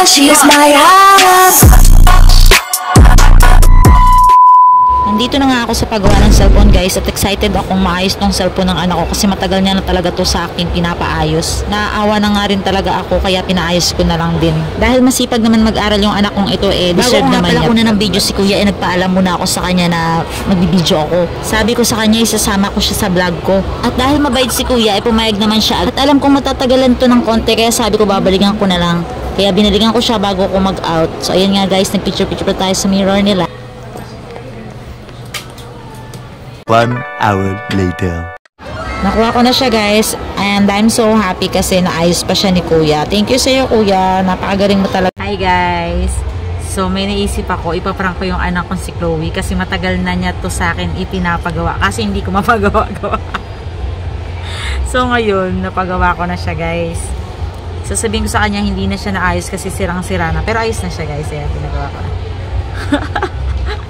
She is my house. Nandito na nga ako sa paggawa ng cellphone guys at excited akong maayos tong cellphone ng anak ko kasi matagal niya na talaga to sa akin pinapaayos. Naaawa na nga rin talaga ako kaya pinaayos ko na lang din. Dahil masipag naman mag-aral yung anak kong ito deserve naman niya. Bago nga pala ng video si kuya nagpaalam muna ako sa kanya na magbibideo ako. Sabi ko sa kanya isasama ko siya sa vlog ko. At dahil mabait si kuya pumayag naman siya at alam kong matatagalan to ng konti kaya sabi ko babalikan ko na lang. Kaya binalikan ko siya bago ko mag-out. So ayan nga guys, nagpicture-picture pa tayo sa mirror nila. 1 hour later. Nakuha ko na siya guys and I'm so happy kasi naayos pa siya ni kuya. Thank you sa iyo kuya, napakagaling mo talaga. Hi guys! So may naisip ako, ipaprank ko yung anak kong si Chloe kasi matagal na niya to sa akin ipinapagawa kasi hindi ko mapagawa-gawa. So ngayon, napagawa ko na siya guys. So sabihin ko sa kanya hindi na siya naayos kasi sirang-sira na. Pero ayos na siya guys, ayan, pinagawa ko na.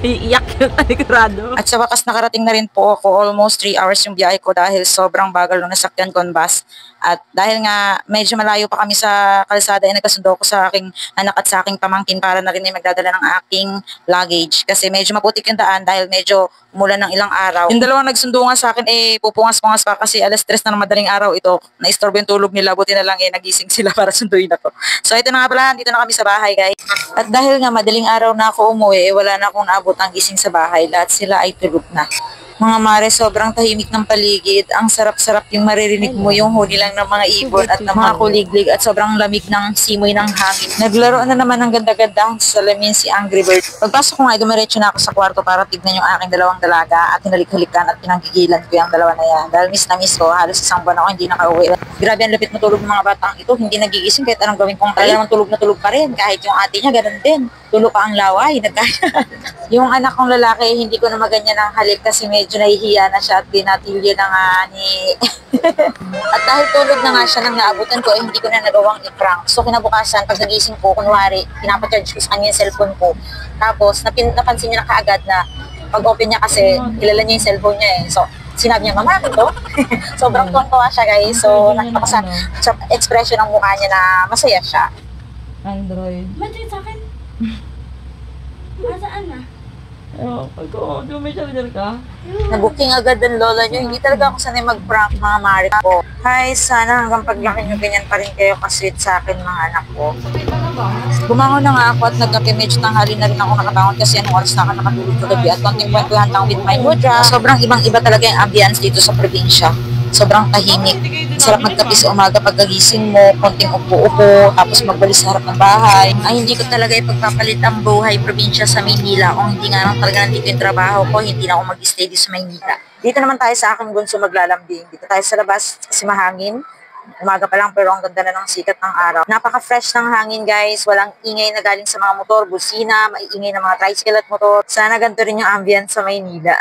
Iiyak yung taligurado. At sa wakas nakarating na rin po ako, almost 3 hours yung biyahe ko dahil sobrang bagal nung nasakyan ko ang bus. At dahil nga medyo malayo pa kami sa kalsada ay nagkasundo ko sa aking anak at sa aking pamangkin para na rin ay magdadala ng aking luggage. Kasi medyo maputik yung daan dahil medyo umulan ng ilang araw. Yung dalawang nagsundo nga sa akin pupungas-pungas pa kasi alas 3 na ng madaling araw ito. Na-istorbo yung tulog nila, buti na lang nagising sila para sunduin ako. So ito na nga pala, dito na kami sa bahay guys. At dahil nga madaling araw na ako umuwi, wala na akong naabot ang gising sa bahay. Lahat sila ay tulog na. Mga mare, sobrang tahimik ng paligid. Ang sarap-sarap yung maririnig mo yung huni lang ng mga ibon at ng mga kuliglig at sobrang lamig ng simoy ng hangin. Naglaro na naman ng ganda-ganda sa salamin si Angry Bird. Pagpasok ko nga, dumiretso na ako sa kwarto para tignan yung aking dalawang dalaga at hinalik-halikan at pinanggigilan ko yung dalawa na yan. Dahil miss na miss ko, halos isang buwan ako hindi nakauwi. Grabe ang lapit matulog ng mga batang ito. Hindi nagigising kahit anong gawin kong talaga naman tulog na tulog pa rin. Kahit yung ate niya, ganun din. Tulog pa ang laway. Yung anak kong lalaki, hindi ko na maganyan ang halik kasi medyo nahihiya na siya at binatilyo na nga ni... At dahil tulog na nga siya nang naabutan ko, hindi ko na nagawang i-prank. So kinabukasan, pag nagising ko, kunwari, pinapacharge ko sa kanya yung cellphone ko. Tapos napansin niya na kaagad na pag-open niya kasi, kilala niya yung cellphone niya eh. So, sinabi niya, mama, ito? Sobrang tuwa siya guys. So, nakita ko sa expression ng mukha niya na masaya siya. Android. Ba't sa akin? Nasaan na? Pag-o, may charger ka? Nabooking agad ang lola niyo. Hindi talaga ako sanay mag-prank mga mare ko. Hi, sana hanggang paglaki niyo ganyan pa rin kayo kasweet sa akin mga anak ko. Bumangon na nga ako at nagkape medyo tanghali na rin ako nakabangon kasi anong oras na ako nakatulog kagabi at konting kwentuhan lang with my mudra. Sobrang ibang-iba talaga yung ambience dito sa probinsya. Sobrang tahimik. Sarap magkape sa umaga pagkagising mo, konting upo-upo, tapos magbalis sa harap ng bahay. Ay, hindi ko talaga ipagpapalit ang buhay probinsya sa Maynila. Kung hindi nga lang talaga nandito yung trabaho ko, hindi na ako mag-stay dito sa Maynila. Dito naman tayo sa aking bunso maglalambing. Dito tayo sa labas kasi mahangin. Umaga pa lang pero ang ganda na ng sikat ng araw. Napaka-fresh ng hangin guys. Walang ingay na galing sa mga motor, busina, maiingay ng mga tricycle at motor. Sana ganito rin yung ambience sa Maynila.